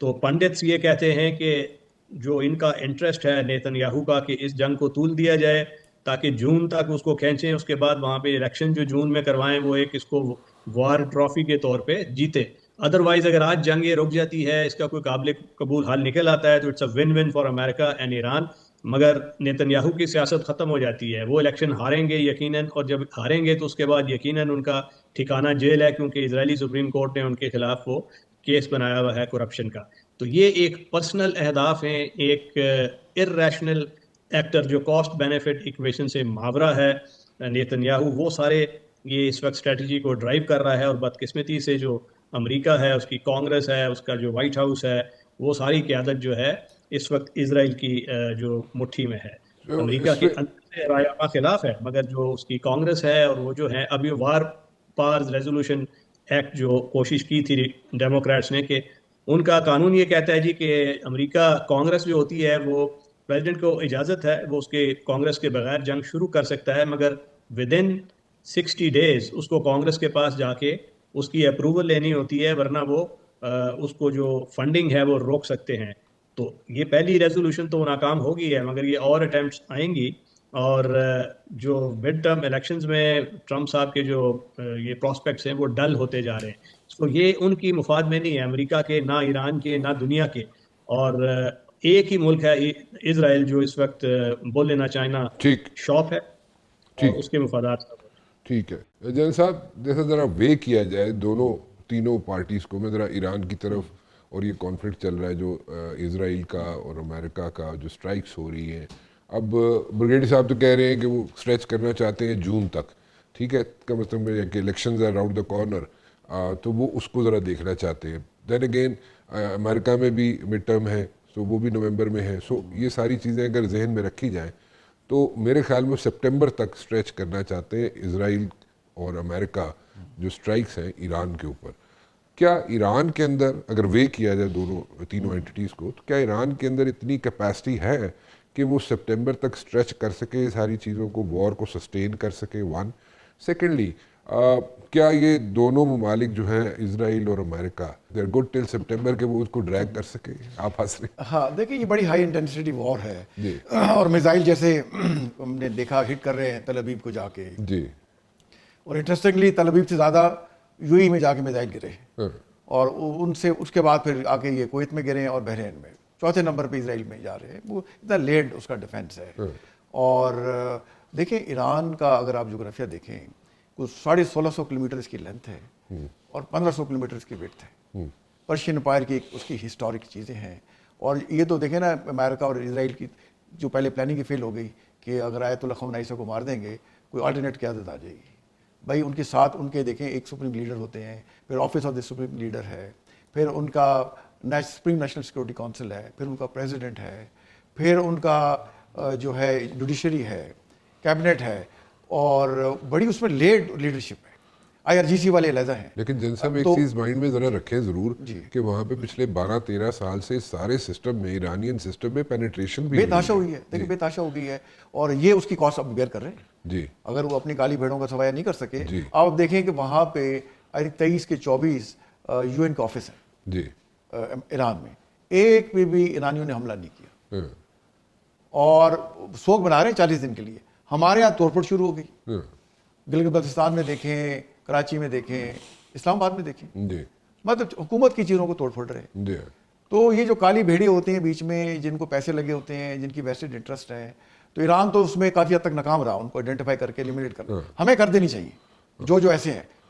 تو پنڈتس یہ کہتے ہیں کہ جو ان کا انٹرسٹ ہے نیتن یاہو کا کہ اس جنگ کو طول دیا جائے تاکہ جون تک اس کو کھینچیں، اس کے بعد وہاں پہ الیکشن جو جون میں کروائیں وہ ایک اس کو وار ٹرافی کے طور پہ جیتے۔ ادروائز اگر آج جنگ یہ رک جاتی ہے، اس کا کوئی قابل قبول حل نکل آتا ہے تو it's a win win for America and Iran, مگر نیتن یاہو کی سیاست ختم ہو جاتی ہے۔ وہ الیکشن ہاریں گے یقیناً، اور جب ہاریں گے تو اس کے بعد یقیناً ان کا ٹھکانہ جیل ہے، کیونکہ اسرائیلی سپریم کورٹ نے ان کے خلاف وہ کیس بنایا ہوا ہے کرپشن کا۔ تو یہ ایک پرسنل اہداف ہیں، ایک ارریشنل ایکٹر جو کاسٹ بینیفٹ ایکویشن سے ماورا ہے نیتن یاہو، وہ سارے یہ اس وقت اسٹریٹجی کو ڈرائیو کر رہا ہے، اور بدقسمتی سے جو امریکہ ہے، اس کی کانگریس ہے، اس کا جو وائٹ ہاؤس ہے، وہ ساری قیادت جو ہے اس وقت اسرائیل کی جو مٹھی میں ہے۔ امریکہ کے اندر سے رائے خلاف ہے، مگر جو اس کی کانگریس ہے اور وہ جو ہے ابھی وار پارز ریزولوشن ایکٹ جو کوشش کی تھی ڈیموکریٹس نے، کہ ان کا قانون یہ کہتا ہے جی کہ امریکہ کانگریس جو ہوتی ہے وہ پریزیڈنٹ کو اجازت ہے وہ اس کے کانگریس کے بغیر جنگ شروع کر سکتا ہے، مگر ود ان 60 days اس کو کانگریس کے پاس جا کے اس کی اپروول لینی ہوتی ہے، ورنہ وہ اس کو جو فنڈنگ ہے وہ روک سکتے ہیں۔ تو یہ پہلی ریزولوشن تو ناکام ہو گئی ہے، مگر یہ اور اٹیمپٹس آئیں گی، اور جو مڈ ٹرم الیکشنز میں ٹرمپ صاحب کے جو یہ پراسپیکٹس ہیں وہ ڈل ہوتے جا رہے ہیں۔ تو یہ ان کی مفاد میں نہیں ہے، امریکہ کے، نہ ایران کے، نہ دنیا کے، اور ایک ہی ملک ہے اسرائیل جو اس وقت بول لینا چائنا ٹھیک شاپ ہے، ٹھیک اور اس کے مفادات کا۔ ٹھیک ہے جن صاحب، جیسا ذرا وے کیا جائے دونوں تینوں پارٹیز کو، میں ذرا ایران کی طرف، اور یہ کانفلکٹ چل رہا ہے جو اسرائیل کا اور امریکہ کا جو سٹرائکس ہو رہی ہیں، اب بریگیڈی صاحب تو کہہ رہے ہیں کہ وہ سٹریچ کرنا چاہتے ہیں جون تک، ٹھیک ہے، کم از کم کہ الیکشنز اراؤنڈ دا کارنر، تو وہ اس کو ذرا دیکھنا چاہتے ہیں۔ دین اگین امریکہ میں بھی مڈ ٹرم ہے، سو وہ بھی نومبر میں ہے، سو یہ ساری چیزیں اگر ذہن میں رکھی جائیں تو میرے خیال میں سپٹمبر تک سٹریچ کرنا چاہتے ہیں اسرائیل اور امریکہ جو سٹرائکس ہیں ایران کے اوپر۔ کیا ایران کے اندر اگر وے کیا جائے دونوں تینوں اینٹیز کو، تو کیا ایران کے اندر اتنی کیپیسٹی ہے کہ وہ سپٹمبر تک سٹریچ کر سکے ساری چیزوں کو، وار کو سسٹین کر سکے؟ ون سیکنڈلی، کیا یہ دونوں ممالک جو ہیں اسرائیل اور امریکہ دیر گڈ ٹل سپٹمبر کہ وہ اس کو ڈریگ کر سکے؟ آپ ہنس رہے؟ ہاں دیکھیں، یہ بڑی ہائی انٹینسٹی وار ہے جی، اور میزائل جیسے ہم نے دیکھا ہٹ کر رہے ہیں تل ابیب کو جا کے، جی، اور انٹرسٹنگلی تل ابیب سے زیادہ یو ای میں جا کے میزائل گرے، اور ان سے اس کے بعد پھر آ کے یہ کویت میں گرے اور بحرین میں، چوتھے نمبر پہ اسرائیل میں جا رہے ہیں۔ وہ اتنا لیڈ اس کا ڈیفینس ہے۔ اور دیکھیں ایران کا اگر آپ جغرافیہ دیکھیں، کچھ 1650 کلومیٹر اس کی لینتھ ہے اور 1500 کلومیٹر اس کی وڈتھ ہے۔ پرشین امپائر کی اس کی ہسٹورک چیزیں ہیں، اور یہ تو دیکھیں نا امریکہ اور اسرائیل کی جو پہلے پلاننگ کی فیل ہو گئی کہ اگر آیت اللہ خامنہ ای کو مار دیں گے کوئی آلٹرنیٹ قیادت آ جائے گی۔ بھائی ان کے ساتھ ان کے دیکھیں ایک سپریم لیڈر ہوتے ہیں، پھر office of the supreme leader ہے، پھر ان کا سپریم نیشنل سیکورٹی کونسل ہے، پھر ان کا پریزیڈنٹ ہے، پھر ان کا جو ہے جوڈیشری ہے، کیبنٹ ہے، اور بڑی اس میں لیڈرشپ ہے۔ IRGC والے علیحدہ ہیں۔ لیکن جن صاحب ایک چیز مائنڈ میں ذرا رکھیں ضرور کہ وہاں پہ پچھلے 12-13 سال سے سارے سسٹم میں، ایرانین سسٹم میں پینیٹریشن بھی بے تحاشا ہوئی ہے، دیکھیں بے تحاشا ہو گئی ہے، اور یہ اس کی کاسٹ اب بیئر کر رہے ہیں۔ جی، اگر وہ اپنی کالی بھیڑوں کا سفایا نہیں کر سکے، آپ دیکھیں کہ وہاں پہ 23 کے 24 UN کا آفس ہے جی، ایران میں، ایک پہ بھی ایرانیوں نے حملہ نہیں کیا، اور سوگ بنا رہے ہیں 40 دن کے لیے۔ ہمارے یہاں توڑ پھوڑ شروع ہو گئی، گلگت بلتستان میں دیکھیں، کراچی میں دیکھیں، اسلام آباد میں دیکھیں، مطلب حکومت کی چیزوں کو توڑ پھوڑ رہے ہیں۔ تو یہ جو کالی بھیڑی ہوتے ہیں بیچ میں، جن کو پیسے لگے ہوتے ہیں، جن کی ویسٹڈ انٹرسٹ ہے، تو ایران تو اس میں کافی حد تک ناکام رہا، ان کو آئیڈینٹیفائی کر کے ایلیمینیٹ کرنا۔ ہمیں کر دینی چاہیے جو ایسے ہیں،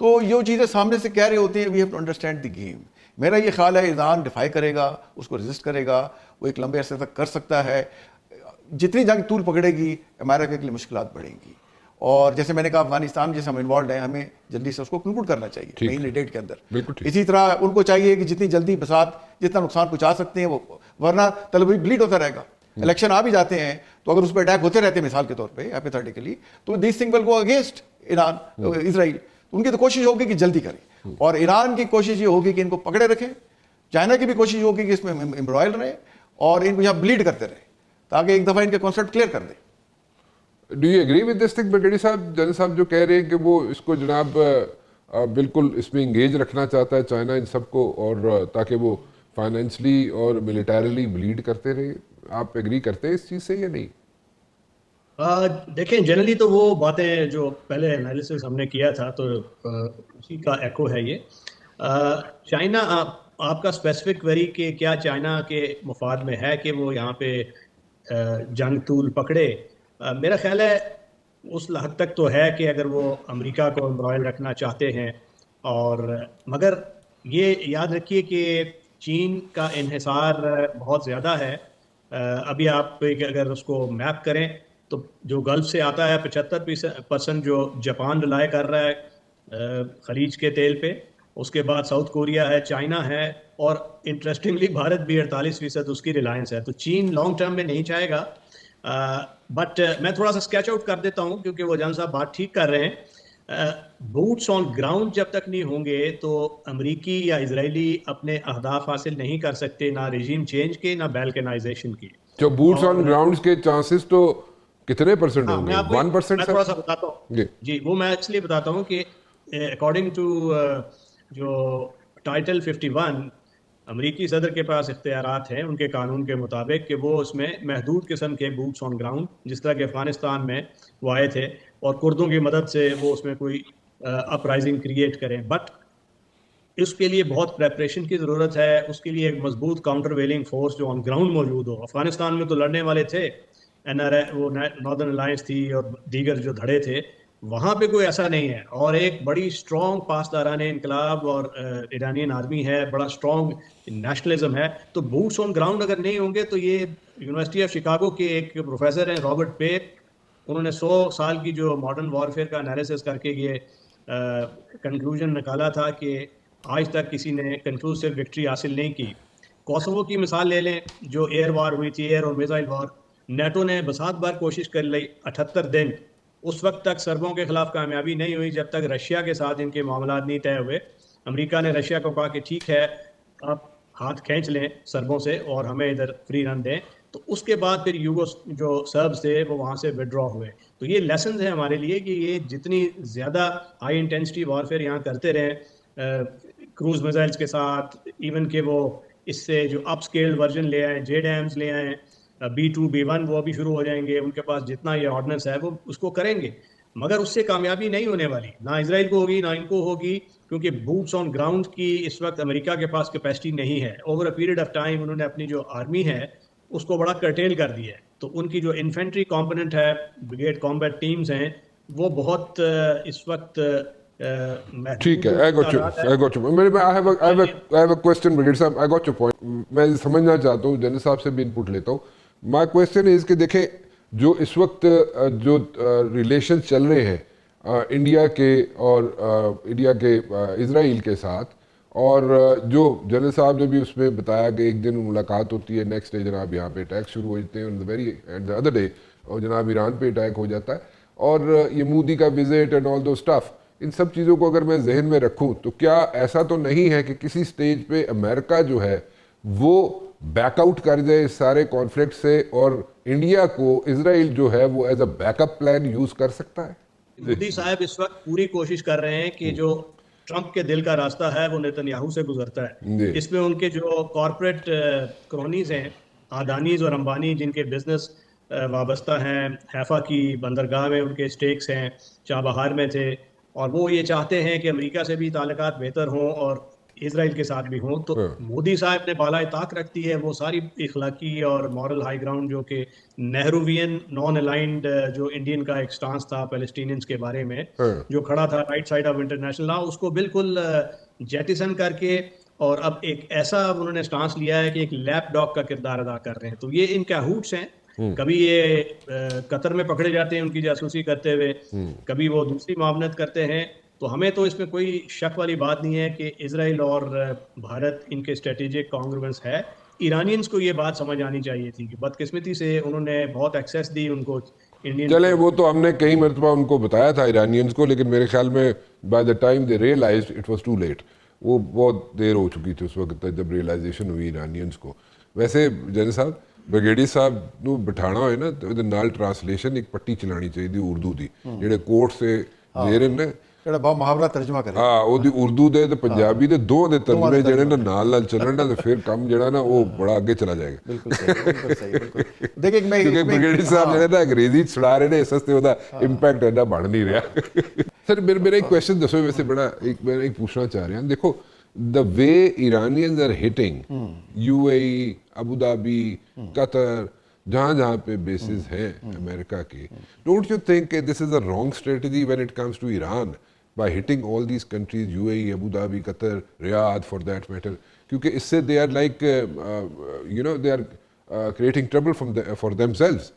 تو یہ چیزیں سامنے سے کہہ رہے ہوتے ہیں we have to understand the game. میرا یہ خیال ہے ایران ڈیفائی کرے گا, اس کو ریزسٹ کرے گا, وہ ایک لمبے عرصے تک کر سکتا ہے. جتنی جنگ طول پکڑے گی امریکہ کے لیے مشکلات بڑھیں گی. اور جیسے میں نے کہا افغانستان جیسے ہم انوالوڈ ہیں, ہمیں جلدی سے اس کو کنکلوڈ کرنا چاہیے مہینے ڈیٹ کے اندر. اسی طرح ان کو چاہیے کہ جتنی جلدی بساط جتنا نقصان پہنچا سکتے ہیں وہ, ورنہ طلبی بلیڈ ہوتا رہے گا. الیکشن آ بھی جاتے ہیں تو اگر اس پہ اٹیک ہوتے رہتے ہیں مثال کے طور پہ ہیپیتھیٹیکلی, تو this thing will go against Iran Israel. ان کی تو کوشش ہوگی کہ جلدی کریں, اور ایران کی کوشش یہ ہوگی کہ ان کو پکڑے رکھیں. چائنا کی بھی کوشش ہوگی کہ اس میں امبرائل رہیں اور ان کو یہاں بلیڈ کرتے رہیں تاکہ ایک دفعہ ان کے کانسیپٹ کلیئر کر دیں. Do you agree with this thing brigadier صاحب؟ جنرل صاحب جو کہہ رہے ہیں کہ وہ اس کو جناب بالکل اس میں انگیج رکھنا چاہتا ہے چائنا ان سب کو, اور تاکہ وہ فائنینشلی اور ملیٹریلی بلیڈ کرتے رہے. آپ ایگری کرتے ہیں اس چیز سے یا نہیں؟ دیکھیں جنرلی تو وہ باتیں جو پہلے انالیسس ہم نے کیا تھا تو اسی کا ایکو ہے یہ. چائنا آپ کا اسپیسیفک ویری کہ کیا چائنا کے مفاد میں ہے کہ وہ یہاں پہ جنگ طول پکڑے, میرا خیال ہے اس حد تک تو ہے کہ اگر وہ امریکہ کو امبرائل رکھنا چاہتے ہیں. اور مگر یہ یاد رکھیے کہ چین کا انحصار بہت زیادہ ہے. ابھی آپ اگر اس کو میپ کریں تو جو گلف سے آتا ہے 75% جو جاپان ریلائی کر رہا ہے خلیج کے تیل پہ, اس کے بعد ساؤتھ کوریا ہے, چائنا ہے, اور انٹرسٹنگلی بھارت بھی 48% اس کی ریلائنس ہے. تو چین لانگ ٹرم میں نہیں چاہے گا. بٹ میں تھوڑا سا اسکیچ آؤٹ کر دیتا ہوں کیونکہ وہ جان صاحب بات ٹھیک کر رہے ہیں. بوٹس آن گراؤنڈ جب تک نہیں ہوں گے تو امریکی یا اسرائیلی اپنے اہداف حاصل نہیں کر سکتے, نہ ریجیم چینج کے نہ بیلکنائزیشن کے. جو بوٹس آن گراؤنڈ کے چانسز تو کتنے پرسنٹ ہوں گے؟ 1%؟ میں تھوڑا سا بتاتا ہوں جی, وہ میں اس لیے بتاتا ہوں کہ اکارڈنگ ٹو جو ٹائٹل 51 امریکی صدر کے پاس اختیارات ہیں ان کے قانون کے مطابق کہ وہ اس میں محدود قسم کے بوٹس آن گراؤنڈ جس طرح کہ افغانستان میں وہ آئے تھے اور کردوں کی مدد سے وہ اس میں کوئی اپ رائزنگ کریٹ کریں. بٹ اس کے لیے بہت پریپریشن کی ضرورت ہے, اس کے لیے ایک مضبوط کاؤنٹر ویلنگ فورس جو آن گراؤنڈ موجود ہو. افغانستان میں تو لڑنے والے تھے, وہ ناردرن الائنس تھی اور دیگر جو دھڑے تھے, وہاں پہ کوئی ایسا نہیں ہے. اور ایک بڑی اسٹرانگ پاسداران انقلاب اور ایرانین آرمی ہے, بڑا اسٹرانگ نیشنلزم ہے. تو بوٹس آن گراؤنڈ اگر نہیں ہوں گے تو یہ یونیورسٹی آف شکاگو کے ایک پروفیسر ہیں رابرٹ پیر, انہوں نے 100 سال کی جو ماڈرن وارفیئر کا انالیسس کر کے یہ کنکلوژن نکالا تھا کہ آج تک کسی نے کنکلوسیو وکٹری حاصل نہیں کی. کوسوو کی مثال لے لیں جو ایئر وار ہوئی تھی, ایئر اور میزائل وار, نیٹو نے بسات بار کوشش کر لی 78 دن, اس وقت تک سربوں کے خلاف کامیابی نہیں ہوئی جب تک رشیا کے ساتھ ان کے معاملات نہیں طے ہوئے. امریکہ نے رشیا کو کہا کہ ٹھیک ہے آپ ہاتھ کھینچ لیں سربوں سے اور ہمیں ادھر فری رن دیں. تو اس کے بعد پھر یوگو جو سربز تھے وہ وہاں سے وڈرا ہوئے. تو یہ لیسنز ہیں ہمارے لیے کہ یہ جتنی زیادہ ہائی انٹینسٹی وارفیئر یہاں کرتے رہیں کروز میزائلز کے ساتھ, ایون کہ وہ اس سے جو اپ اسکیلڈ ورژن لے آئیں, جے ڈیمز لے آئیں, B2 B1 وہ بھی شروع ہو جائیں گے, ان کے پاس جتنا یہ آرڈننس ہے وہ اس کو کریں گے. مگر اس سے کامیابی نہیں ہونے والی, نہ اسرائیل کو ہوگی نہ ان کو ہوگی, کیونکہ بوٹس آن گراؤنڈ کی اس وقت امریکہ کے پاس کیپیسٹی نہیں ہے. Over a period of time انہوں نے اپنی جو آرمی ہے اس کو بڑا کرٹیل کر دیا ہے. تو ان کی جو انفینٹری کمپوننٹ ہے, بریگیڈ کامبیٹ ٹیمز ہیں, وہ بہت اس وقت ٹھیک ہے. I got you. I have a question, Brigadier صاحب. I got your point. میں سمجھنا چاہتا ہوں, جنرل صاحب سے بھی انپٹ لیتا ہوں. My question is کہ دیکھیں جو اس وقت جو ریلیشن چل رہے ہیں انڈیا کے اور انڈیا کے اسرائیل کے ساتھ, اور جو جنرل صاحب نے بھی اس میں بتایا کہ ایک دن ملاقات ہوتی ہے, نیکسٹ ڈے جناب یہاں پہ اٹیک شروع ہو جاتے ہیں, the other day اور جناب ایران پہ اٹیک ہو جاتا ہے, اور یہ مودی کا visit and all the stuff, ان سب چیزوں کو اگر میں ذہن میں رکھوں تو کیا ایسا تو نہیں ہے کہ کسی سٹیج پہ امریکہ جو ہے وہ بیک آؤٹ کر جائے اس سارے کانفلکٹ سے, اور انڈیا کو اسرائیل جو ہے وہ as a back up plan use کر سکتا ہے؟ مودی صاحب اس وقت پوری کوشش کر رہے ہیں کہ جو ٹرمپ کے دل کا راستہ ہے وہ نیتن سے گزرتا ہے. اس میں ان کے جو کارپوریٹ کرونیز ہیں, آدانیز اور امبانی, جن کے بزنس وابستہ ہیں, حیفا کی بندرگاہ میں ان کے اسٹیکس ہیں, چابہار میں تھے, اور وہ یہ چاہتے ہیں کہ امریکہ سے بھی تعلقات بہتر ہوں اور اسرائیل کے ساتھ بھی ہوں. تو مودی صاحب نے بالائے طاق رکھتی ہے وہ ساری اخلاقی اور مورل ہائی گراؤنڈ جو کہ نہرووین نان الائنڈ جو انڈین کا ایک سٹانس تھا پیلسٹینینز کے بارے میں جو کھڑا تھا right side of international law, اس کو بالکل جیٹیسن کر کے اور اب ایک ایسا انہوں نے سٹانس لیا ہے کہ ایک لیپ ڈاگ کا کردار ادا کر رہے ہیں. تو یہ ان کہوٹس ہیں. کبھی یہ قطر میں پکڑے جاتے ہیں ان کی جاسوسی کرتے ہوئے, کبھی وہ دوسری معاونت کرتے ہیں. تو ہمیں تو اس میں کوئی شک والی بات نہیں ہے کہ اسرائیل اور بھارت ان کے اسٹریٹجک کانگروینس ہے. ایرانینز کو یہ بات سمجھ آنی چاہیے تھی کہ بدقسمتی سے انہوں نے بہت ایکسیس دی ان کو انڈین. چلیں وہ تو ہم نے کئی مرتبہ ان کو بتایا تھا ایرانینز کو, لیکن میرے خیال میں by the time they realised it was too late. وہ بہت دیر ہو چکی تھی اس وقت تک جب ریئلائزیشن ہوئی ایرانینز کو. ویسے جنرل صاحب بریگیڈیئر صاحب نو بٹھانا ہوئے نا تو نال ٹرانسلیشن ایک پٹی چلانی چاہیے تھی اردو دی جڑے کوٹ سے دے رہے نا جڑا با محاورہ ترجمہ کرے ہاں وہ دی اردو دے تے پنجابی دے دو دے ترجمے جڑے نا نال چلن نا تے پھر کم جڑا نا وہ بڑا آگے چلا جائے گا. بالکل صحیح بالکل. دیکھیں میں کیونکہ بریگیڈیئر صاحب جڑے نا انگریزی چھڑا رہے نے اس واسطے دا امپیکٹ ایڈا بڑھ نہیں رہا. سر میرا ایک کویسچن دسو ویسے بڑا میں ایک پوچھنا چاہ رہا ہوں. دیکھو the way Iranians are hitting UAE, Abu Dhabi, Qatar, جہاں پہ بیسز ہیں امریکہ کے, don't you think this is a wrong strategy when it comes to Iran by hitting all these countries, UAE, Abu Dhabi, Qatar, Riyadh for that matter, کیونکہ اس سے they are like they are creating trouble for themselves,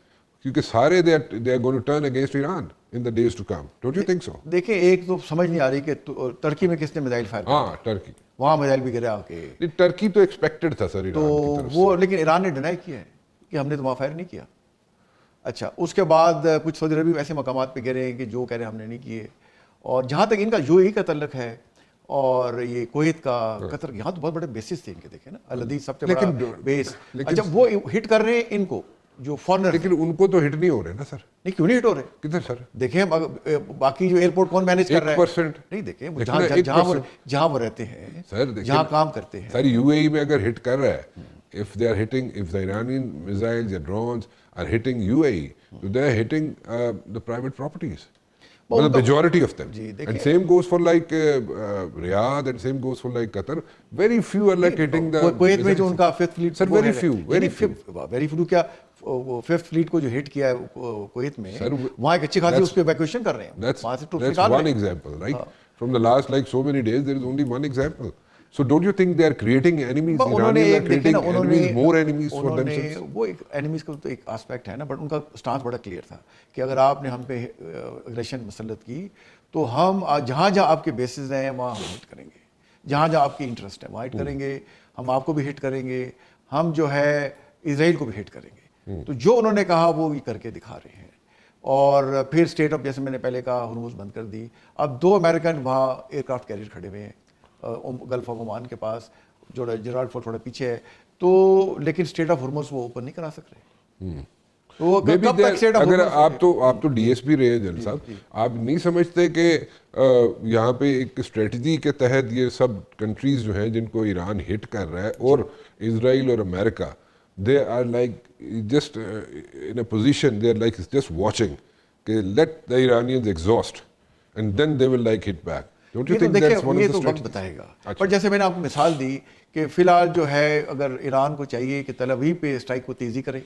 کیونکہ سارے they are going to turn against Iran in the days to come. Don't you think so? دیکھیں ایک تو سمجھ نہیں آ رہی کہ ترکی میں کس نے میزائل فائر کیا. ہاں ٹرکی, وہاں میزائل بھی گرا کہ ٹرکی تو ایکسپیکٹڈ تھا سر تو وہ, لیکن ایران نے ڈینائی کیا ہے کہ ہم نے تو وہاں فائر نہیں کیا. اچھا اس کے بعد کچھ سعودی عربی ایسے مقامات پہ گرے ہیں کہ جو کہہ رہے ہیں ہم نے نہیں کیے. اور جہاں تک ان کا UAE کا تعلق ہے اور یہ کویت کا, قطر, یہاں تو بہت بڑے بیسز تھے ان کے. دیکھیں نا الحدیث سب سے بڑا بیس. اچھا وہ ہٹ کر رہے ہیں ان کو جو فارنر, لیکن ان کو تو ہٹ نہیں ہو رہے نا سر. نہیں کیوں نہیں ہٹ ہو رہے کدھر سر؟ دیکھیں باقی جو ایئرپورٹ کون مینیج کر رہا ہے 1%. نہیں دیکھیں جہاں وہ رہتے ہیں جہاں کام کرتے ہیں. سر UAE میں اگر ہٹ کر رہا ہے, if they are hitting, if the Iranian missiles or drones are hitting UAE, so they are hitting the private properties. The majority of them. And same goes for like Riyadh, and same goes for like Qatar. Very few are like hitting the Kuwait میں جو ان کا fifth flat. Sir, very few. کیا fifth flat کو جو ہٹ کیا ہے Kuwait میں, وہاں ایک اچھی خاصی اس پہ ایویکویشن کر رہے ہیں. That's one example, right? From the last like so many days, there is only one example. So don't you think they are creating enemies? Iranians are creating enemies, more enemies for themselves. وہ ایک enemies کا تو ایک aspect ہے نا, but in کا stance بڑا clear تھا کہ اگر آپ نے ہم پہ اگریشن مسلط کی تو ہم جہاں آپ کے بیسز ہیں وہاں ہم ہٹ کریں گے, جہاں آپ کی انٹرسٹ ہے وہاں ہٹ کریں گے, ہم آپ کو بھی ہٹ کریں گے, ہم جو ہے اسرائیل کو بھی ہٹ کریں گے. تو جو انہوں نے کہا وہ بھی کر کے دکھا رہے ہیں. اور پھر اسٹیٹ آف, جیسے میں نے پہلے کہا, ہرمز بند کر دی. اب 2 امریکن وہاں ایئر کرافٹ کیریئر کھڑے ہوئے ہیں گلف آف عمان کے پاس, جو جرالڈ فورٹ تھوڑا پیچھے ہے. تو لیکن اسٹیٹ آف ہرمز وہ اوپن نہیں کرا سک رہے. اگر آپ تو ڈی ایس پی رہے جنرل صاحب, آپ نہیں سمجھتے کہ یہاں پہ ایک اسٹریٹجی کے تحت یہ سب کنٹریز جو ہیں جن کو ایران ہٹ کر رہا ہے, اور اسرائیل اور امریکہ, they are like just in a position, they are like just watching کہ let the Iranians exhaust and then they will like hit back. Don't you think that's one of the strategies? بتائے گا. پر جیسے میں نے آپ کو مثال دی کہ فی الحال جو ہے اگر ایران کو چاہیے کہ تل ابیب پہ اسٹرائک کو تیزی کرے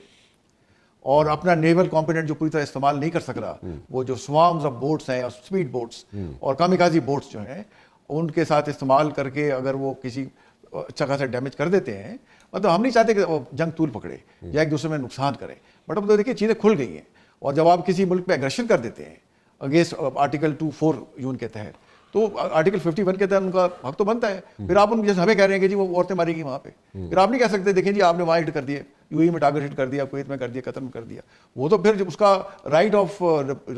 اور اپنا نیول کمپوننٹ جو پوری طرح استعمال نہیں کر سک رہا, وہ جو سوارمز آف بوٹس ہیں اور اسپیڈ بوٹس اور کامیکازی بوٹس جو ہیں ان کے ساتھ استعمال کر کے اگر وہ کسی اچھا خاصا ڈیمیج کر دیتے ہیں, مطلب ہم نہیں چاہتے کہ وہ جنگ طول پکڑے یا ایک دوسرے میں نقصان کرے, بٹ اب تو دیکھیے چیزیں کھل گئی ہیں. اور جب آپ کسی ملک پہ اگریشن کر دیتے ہیں اگینسٹ آرٹیکل 24 یون کے تحت, تو آرٹیکل 51 کے تحت ان کا حق تو بنتا ہے. پھر آپ ان جیسے ہمیں کہہ رہے ہیں کہ جی وہ عورتیں ماری گئی وہاں پہ, پھر آپ نہیں کہہ سکتے دیکھیں جی آپ نے وہاں ہٹ کر دیا, UAE میں ٹارگیٹ ہٹ کر دیا, کویت میں کر دیا, قطر میں کر دیا. وہ تو پھر اس کا رائٹ آف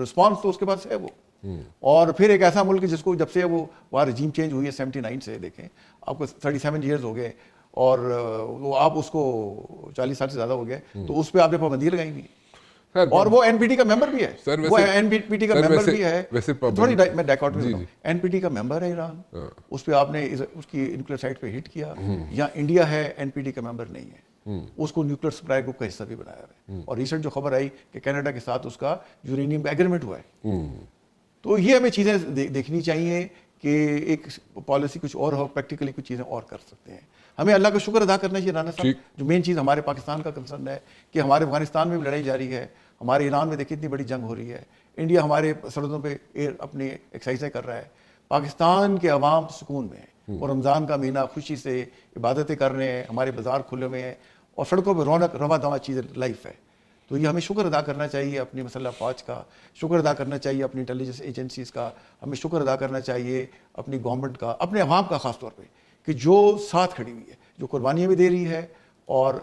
رسپانس تو اس کے پاس ہے وہ. اور پھر ایک ایسا ملک جس کو جب سے وہ وہاں رجیم چینج ہوئی ہے 79 سے, دیکھیں آپ کو 37 ایئرز ہو گئے, اور وہ آپ اس کو 40 سال سے زیادہ ہو گئے, تو اس پہ آپ نے پابندی لگائی ہوئی, اور وہ NPT کا ممبر بھی ہے. وہ NPT کا ممبر بھی ہے. تھوڑی میں ڈیکارٹ میں NPT کا ممبر ہے ایران, اس پہ آپ نے اس کی نیوکلیر سائٹ پہ ہٹ کیا. یا انڈیا ہے NPT کا ممبر نہیں ہے, اس کو نیوکلیر سپلائی گروپ کا حصہ بھی بنایا ہے. اور ریسنٹ جو خبر آئی کہ کینیڈا کے ساتھ اس کا یورینیم کا ایگریمنٹ ہوا ہے. تو یہ ہمیں چیزیں دیکھنی چاہیے کہ ایک پالیسی کچھ اور ہو, پریکٹیکلی کچھ چیزیں اور کر سکتے ہیں. ہمیں اللہ کا شکر ادا کرنا چاہیے رانا صاحب. جو مین چیز ہمارے پاکستان کا کنسرن ہے کہ ہمارے افغانستان میں بھی لڑائی جاری ہے, ہمارے ایران میں دیکھیں اتنی بڑی جنگ ہو رہی ہے, انڈیا ہمارے سرحدوں پہ اپنی ایکسرسائزیں کر رہا ہے, پاکستان کے عوام سکون میں ہیں, اور رمضان کا مہینہ خوشی سے عبادتیں کر رہے ہیں, ہمارے بازار کھلے ہوئے ہیں, اور سڑکوں پہ رونق رواں دواں چیز لائف ہے. تو یہ ہمیں شکر ادا کرنا چاہیے اپنی مسلح فوج کا, شکر ادا کرنا چاہیے اپنی انٹیلیجنس ایجنسیز کا, ہمیں شکر ادا کرنا چاہیے اپنی گورنمنٹ کا, اپنے عوام کا خاص طور پہ, کہ جو ساتھ کھڑی ہوئی ہے, جو قربانیاں بھی دے رہی ہے, اور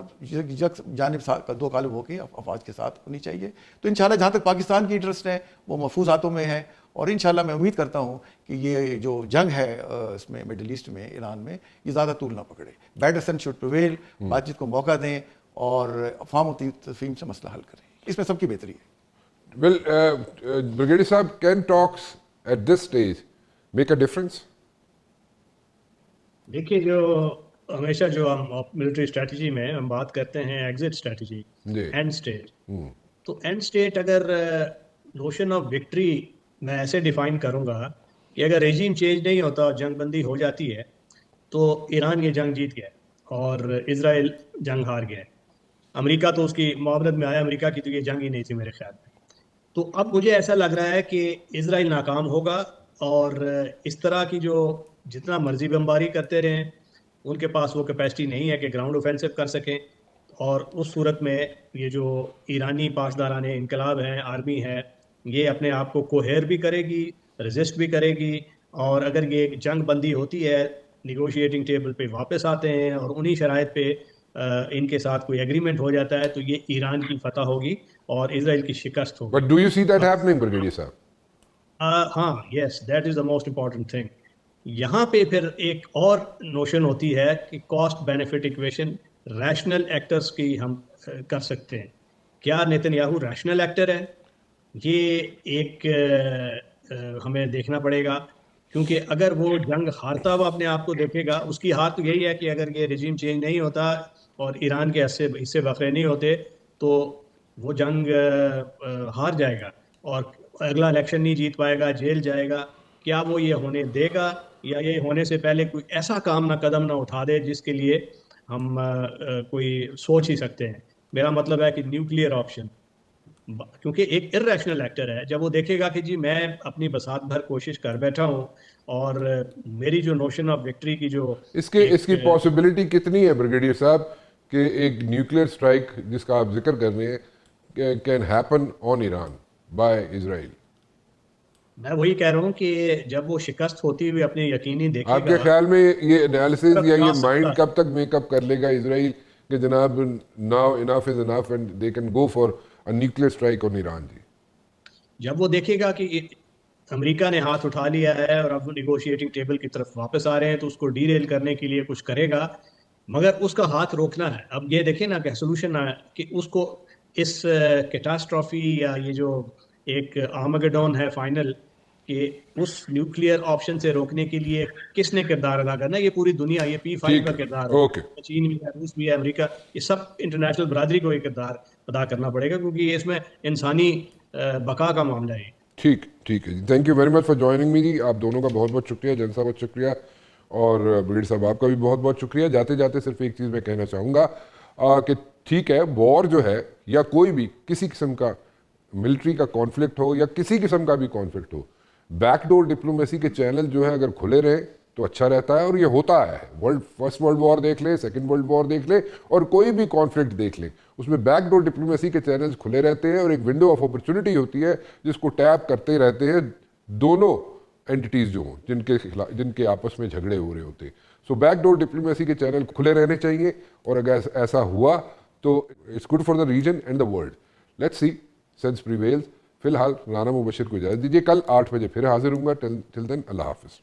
جانب دو قالب ہو کے افواج کے ساتھ ہونی چاہیے. تو انشاءاللہ جہاں تک پاکستان کی انٹرسٹ ہے وہ محفوظ ہاتھوں میں ہے, اور انشاءاللہ میں امید کرتا ہوں کہ یہ جو جنگ ہے اس میں مڈل ایسٹ میں, ایران میں, یہ زیادہ طول نہ پکڑے. بیٹر سینس شوڈ پریویل, بات چیت کو موقع دیں اور افہام و تفہیم سے مسئلہ حل کریں, اس میں سب کی بہتری ہے. Well, Brigadier صاحب, can talks at this stage make a difference? دیکھیے, جو ہمیشہ جو ہم ملٹری اسٹریٹجی میں ہم بات کرتے ہیں ایگزٹ اسٹریٹجی, اینڈ اسٹیٹ, تو اینڈ اسٹیٹ اگر نوشن آف وکٹری میں ایسے ڈیفائن کروں گا کہ اگر ریجیم چینج نہیں ہوتا اور جنگ بندی ہو جاتی ہے تو ایران یہ جنگ جیت گیا اور اسرائیل جنگ ہار گیا. امریکہ تو اس کی معاونت میں آیا, امریکہ کی تو یہ جنگ ہی نہیں تھی میرے خیال میں. تو اب مجھے ایسا لگ رہا ہے کہ اسرائیل ناکام ہوگا, اور اس طرح کی جو جتنا مرضی بمباری کرتے رہیں, ان کے پاس وہ کیپیسٹی نہیں ہے کہ گراؤنڈ اوفینسو کر سکیں. اور اس صورت میں یہ جو ایرانی پاسداران انقلاب ہیں, آرمی ہے, یہ اپنے آپ کو کوہیر بھی کرے گی, ریزسٹ بھی کرے گی, اور اگر یہ جنگ بندی ہوتی ہے, نیگوشیٹنگ ٹیبل پہ واپس آتے ہیں اور انہی شرائط پہ ان کے ساتھ کوئی ایگریمنٹ ہو جاتا ہے, تو یہ ایران کی فتح ہوگی اور اسرائیل کی شکست ہوگی. But do you see that happening, Brigadier صاحب? ہاں, yes, that is the most important thing. یہاں پہ پھر ایک اور نوشن ہوتی ہے کہ cost benefit equation rational actors کی ہم کر سکتے ہیں. کیا نیتن یاہو ریشنل ایکٹر ہے؟ یہ ایک ہمیں دیکھنا پڑے گا, کیونکہ اگر وہ جنگ ہارتا ہوا اپنے آپ کو دیکھے گا, اس کی ہار تو یہی ہے کہ اگر یہ رجیم چینج نہیں ہوتا اور ایران کے حصے بکرے نہیں ہوتے تو وہ جنگ ہار جائے گا اور اگلا الیکشن نہیں جیت پائے گا, جیل جائے گا. کیا وہ یہ ہونے دے گا, یا یہ ہونے سے پہلے کوئی ایسا کام نہ قدم نہ اٹھا دے جس کے لیے ہم کوئی سوچ ہی سکتے ہیں؟ میرا مطلب ہے کہ نیوکلیئر آپشن, کیونکہ ایک ارریشنل ایکٹر ہے. جب وہ دیکھے گا کہ جی میں اپنی بساط بھر کوشش کر بیٹھا ہوں اور میری جو نوشن آف وکٹری کی جو اس کی پاسبلٹی کتنی ہے بریگیڈیئر صاحب کہ ایک نیوکلیئر اسٹرائک جس کا آپ ذکر کر رہے ہیں can happen on Iran by Israel? میں وہی کہہ رہا ہوں کہ جب وہ شکست ہوتی ہوئی اپنے یقینی دیکھے گا. آپ کے خیال میں یہ انالیسز یا یہ مائنڈ کب تک میک اپ کر لے گا اسرائیل کہ جناب now enough is enough and they can go for a nuclear strike on Iran? جی, جب وہ دیکھے گا کہ امریکہ نے ہاتھ اٹھا لیا ہے اور اب وہ نیگوشیٹنگ ٹیبل کی طرف واپس آ رہے ہیں, تو اس کو ڈی ریل کرنے کے لیے کچھ کرے گا, مگر اس کا ہاتھ روکنا ہے. اب یہ دیکھیں نا کہ سولوشن کہ اس کو اس کیٹاسٹرافی یا یہ جو ایک آرمگیڈون ہے فائنل, کہ اس نیوکلیئر آپشن سے روکنے کے لیے کس نے کردار ادا کرنا ہے؟ یہ پوری دنیا, یہ P5 کا کردار ہے, چین بھی ہے, روس بھی ہے, امریکہ, یہ سب انٹرنیشنل برادری کو یہ کردار ادا کرنا پڑے گا, کیونکہ اس میں انسانی بقا کا معاملہ ہے. ٹھیک ہے جی, thank you very much for joining me. جی آپ دونوں کا بہت بہت شکریہ, جن صاحب بہت شکریہ, اور بریگیڈیئر صاحب آپ کا بھی بہت بہت شکریہ. جاتے جاتے صرف ایک چیز میں کہنا چاہوں گا کہ ٹھیک ہے, وار جو ہے یا کوئی بھی کسی قسم کا ملٹری کا کانفلکٹ ہو یا کسی قسم کا بھی کانفلکٹ ہو, بیک ڈور ڈپلومیسی کے چینل جو ہے اگر کھلے رہے تو اچھا رہتا ہے, اور یہ ہوتا ہے. فرسٹ ورلڈ وار دیکھ لیں, سیکنڈ ورلڈ وار دیکھ لیں, اور کوئی بھی کانفلکٹ دیکھ لیں, اس میں بیک ڈور ڈپلومیسی کے چینلز کھلے رہتے ہیں, اور ایک ونڈو آف اپرچونٹی ہوتی ہے جس کو ٹیپ کرتے رہتے ہیں دونوں انٹیٹیز جو ہوں جن کے آپس میں جھگڑے ہو رہے ہوتے ہیں. سو بیک ڈور ڈپلومیسی کے چینل کھلے رہنے چاہیے, اور اگر ایسا ہوا تو it's good for the region and the world. Let's see sense prevails. فی الحال رانا مبشر کو اجازت دیجیے, کل 8 بجے پھر حاضر ہوں گا. ٹل دین اللہ حافظ.